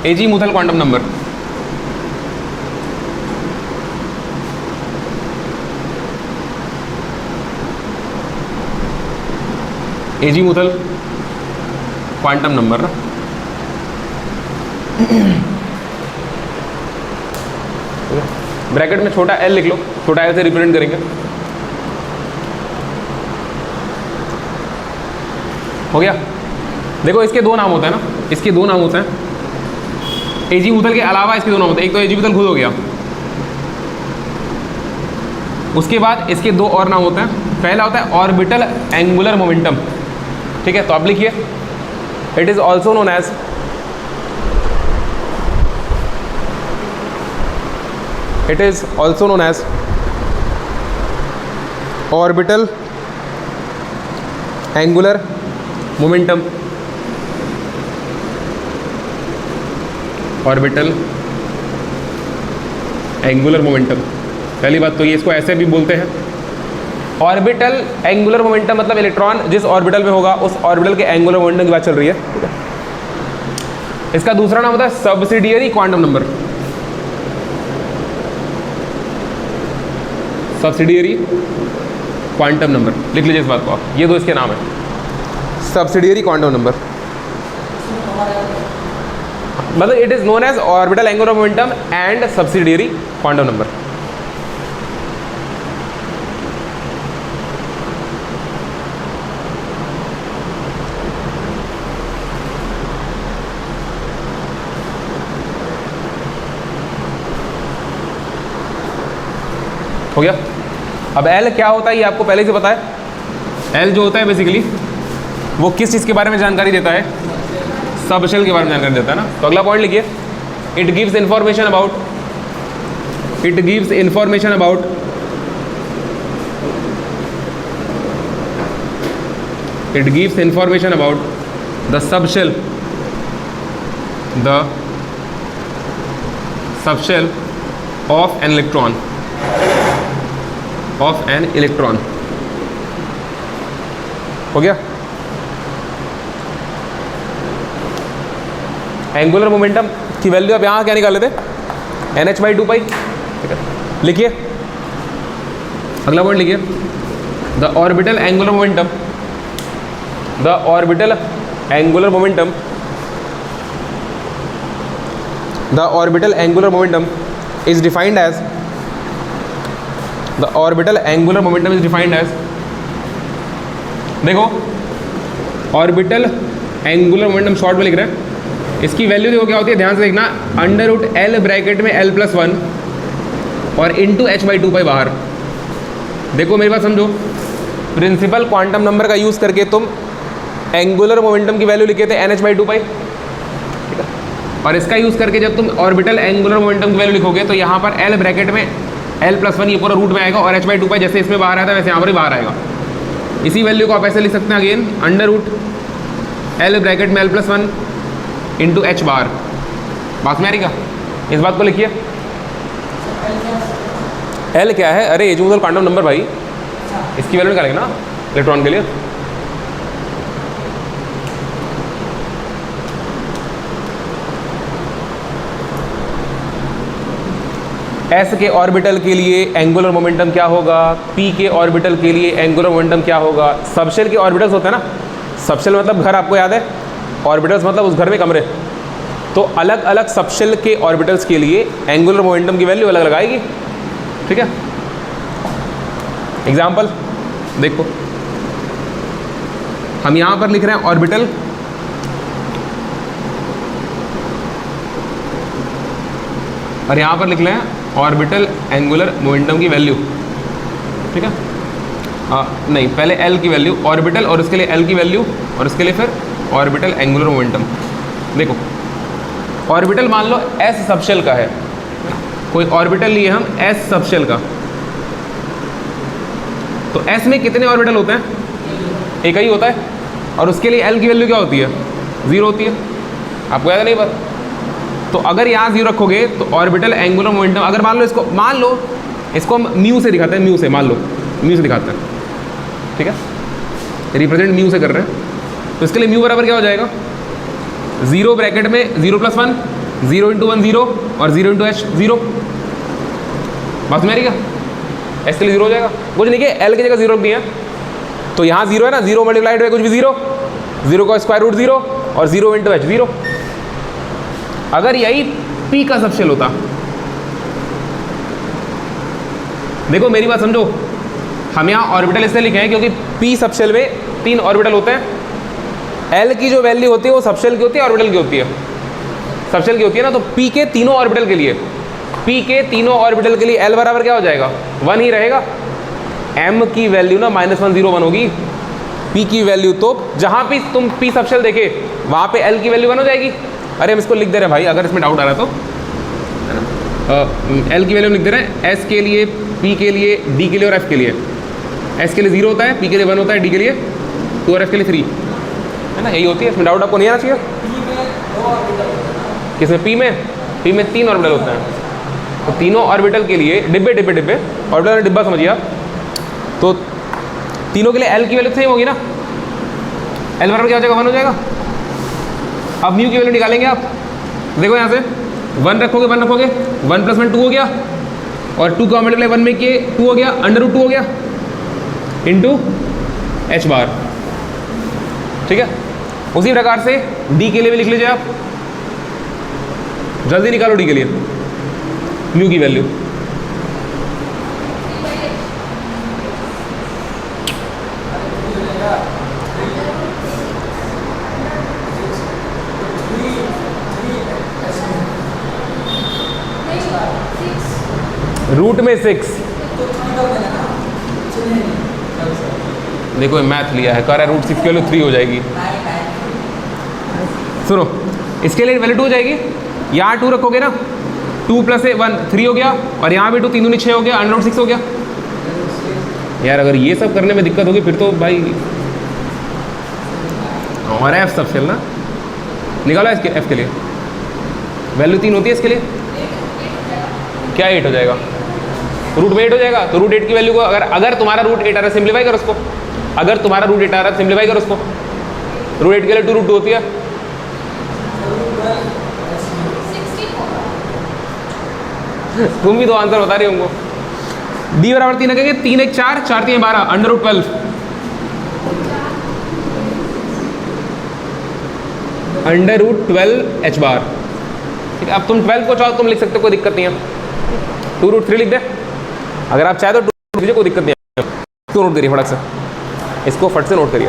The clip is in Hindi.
Azimuthal quantum number. Azimuthal quantum number ना, ब्रैकेट में छोटा एल लिख लो, छोटा एल से रिप्रेजेंट करेंगे। हो गया। देखो इसके दो नाम होते हैं ना, इसके दो नाम होते हैं। एजीमुथल के अलावा इसके दो नाम होते हैं, एक तो एजीमुथल खुद हो गया, उसके बाद इसके दो और नाम होते हैं। पहला होता है ऑर्बिटल एंगुलर मोमेंटम, ठीक है। तो आप लिखिए, it is also known as orbital angular momentum. Orbital angular momentum, पहली बात तो ये, इसको ऐसे भी बोलते हैं। ऑर्बिटल एंगुलर मोमेंटम मतलब इलेक्ट्रॉन जिस ऑर्बिटल में होगा उस ऑर्बिटल के एंगुलर मोमेंटम की बात चल रही है। इसका दूसरा नाम होता है subsidiary quantum number. Subsidiary quantum number लिख लीजिए इस बात को आप, ये दो इसके नाम है, सब्सिडियरी क्वांटम नंबर। मतलब it is known as orbital angular momentum and subsidiary quantum number. हो गया। अब एल क्या होता है ये आपको पहले से पता है। एल जो होता है बेसिकली वो किस चीज़ के बारे में जानकारी देता है, सबशेल के बारे में जानकारी देता है ना। तो अगला पॉइंट लिखिए, it gives information about the subshell of an electron. हो गया। एंगुलर मोमेंटम की वैल्यू आप यहाँ क्या निकाल लेते, NH/2π, ठीक है। लिखिए अगला पॉइंट लिखिए, the orbital angular momentum is defined as देखो ऑर्बिटल एंगुलर मोमेंटम शॉर्ट में लिख रहे हैं, इसकी वैल्यू देखो क्या होती है, ध्यान से देखना, √L ब्रैकेट में L+1 और इंटू H/2π बाहर। देखो मेरी बात समझो, प्रिंसिपल क्वांटम नंबर का यूज़ करके तुम एंगुलर मोमेंटम की वैल्यू लिखे थे NH/2π, ठीक है। और इसका यूज़ करके जब तुम ऑर्बिटल एंगुलर मोमेंटम की वैल्यू लिखोगे तो यहाँ पर L ब्रैकेट में L+1 ये पूरा रूट में आएगा और H/2π जैसे इसमें बाहर आता है वैसे यहाँ पर ही बाहर आएगा। इसी वैल्यू को आप ऐसे लिख सकते हैं अगेन, √L ब्रैकेट में L+1 इंटू H बार। बात में आ रही का, इस बात को लिखिए। L क्या है, अरे एजीमुथल क्वांटम नंबर भाई, इसकी वैल्यू निकालेंगे ना इलेक्ट्रॉन के लिए। S के ऑर्बिटल के लिए एंगुलर मोमेंटम क्या होगा, P के ऑर्बिटल के लिए एंगुलर मोमेंटम क्या होगा। सबशेल के ऑर्बिटल्स होते हैं ना, सबशेल मतलब घर, आपको याद है, ऑर्बिटल्स मतलब उस घर में कमरे। तो अलग अलग सबशेल के ऑर्बिटल्स के लिए एंगुलर मोमेंटम की वैल्यू अलग अलग आएगी, ठीक है। एग्जाम्पल देखो, हम यहां पर लिख रहे हैं ऑर्बिटल और यहां पर लिख रहे हैं ऑर्बिटल एंगुलर मोमेंटम की वैल्यू, ठीक है। नहीं, पहले L की वैल्यू ऑर्बिटल और उसके लिए L की वैल्यू और उसके लिए फिर ऑर्बिटल एंगुलर मोमेंटम। देखो ऑर्बिटल मान लो S सबशेल का है, कोई ऑर्बिटल लिए हम S सबशेल का, तो S में कितने ऑर्बिटल होते हैं, एक ही होता है। और उसके लिए L की वैल्यू क्या होती है, 0 होती है। आपको याद नहीं बात। तो अगर यहाँ 0 रखोगे तो ऑर्बिटल एंगुलर मोमेंटम, अगर मान लो इसको हम म्यू से दिखाते हैं, म्यू से दिखाते हैं, ठीक है, रिप्रेजेंट म्यू से कर रहे हैं। तो इसके लिए म्यू बराबर क्या हो जाएगा, 0 ब्रैकेट में 0+1 0 इंटू 1 0 और 0 इंटू एच 0। बात मेरी क्या, एस के लिए 0 हो जाएगा, कुछ नहीं कि एल की जगह 0 रख दिया, तो यहाँ 0 है ना, 0 मल्टीप्लाइड है कुछ भी 0, 0 का स्क्वायर रूट 0 और 0 इंटू एच 0। अगर यही पी का सबशेल होता, देखो मेरी बात समझो, हम यहाँ ऑर्बिटल इसलिए लिखे हैं क्योंकि पी सबशेल में 3 ऑर्बिटल होते हैं। एल की जो वैल्यू होती है वो सबशेल की होती है, ऑर्बिटल की होती है, सबशेल की होती है ना। तो पी के तीनों ऑर्बिटल के लिए, पी के तीनों ऑर्बिटल के लिए एल बराबर क्या हो जाएगा, 1 ही रहेगा। एम की वैल्यू ना -1 0 1 होगी, पी की वैल्यू तो जहाँ भी तुम पी सबशेल देखे वहाँ पे एल की वैल्यू 1 हो जाएगी। अरे हम इसको लिख दे रहे हैं भाई, अगर इसमें डाउट आ रहा है तो, एल की वैल्यू लिख दे रहे हैं, एस के लिए, पी के लिए, डी के लिए और एफ के लिए। एस के लिए 0 होता है, पी के लिए 1 होता है, डी के लिए 2 और एफ के लिए 3, है ना, यही होती है। इसमें डाउट आपको नहीं आना चाहिए। किसमें, पी में 3 ऑर्बिटल होते हैं, तो तीनों ऑर्बिटल के लिए डिब्बे डिब्बे डिब्बे, ऑर्बिटल डिब्बा समझिए आप, तो तीनों के लिए एल की वैल्यू सेम होगी ना, एल बराबर क्या हो जाएगा, 1 हो जाएगा। अब म्यू की वैल्यू निकालेंगे आप, देखो यहाँ से 1 रखोगे 1 रखोगे, 1 + 1 2 हो गया, और 2 का मल्टीप्लाई 1 में किए 2 हो गया, √2 हो गया इंटू एच बार, ठीक है। उसी प्रकार से डी के लिए भी लिख लीजिए आप, जल्दी निकालो डी के लिए म्यू की वैल्यू। रूट में 6, देखो मैथ लिया है, कह रहा है √6 की वैल्यू 3 हो जाएगी। सुनो, इसके लिए वैल्यू 2 हो जाएगी, यहाँ 2 रखोगे ना, 2 + 1 3 हो गया, और यहाँ भी 2 3 दूनी 6 हो गया, √6 हो गया। यार अगर ये सब करने में दिक्कत होगी फिर तो भाई, और एफ सबशेल ना निकालो, इसके एफ के लिए वैल्यू 3 होती है, इसके लिए क्या 8 हो जाएगा, रूट में 8 हो जाएगा। तो √8 की वैल्यू को अगर तुम्हारा √8 आ रहा है सिंप्लीफाई करो उसको, अगर तुम्हारा √8 आ रहा है सिंप्लीफाई करो उसको, √8 के लिए 2 √2 होती है, तुम भी 2 आंसर बता रही होंगे। डी बराबर 3 रखेंगे, 3 1 4 4 3 12 √12 √12 एच बार, ठीक है। अब तुम 12 को चाहो तुम लिख सकते हो, कोई दिक्कत नहीं है, 2√3 लिख दे, अगर आप चाहे तो 2 लीजिए, कोई दिक्कत नहीं है। इसको नोट करिए फटक से, इसको फट से नोट करिए।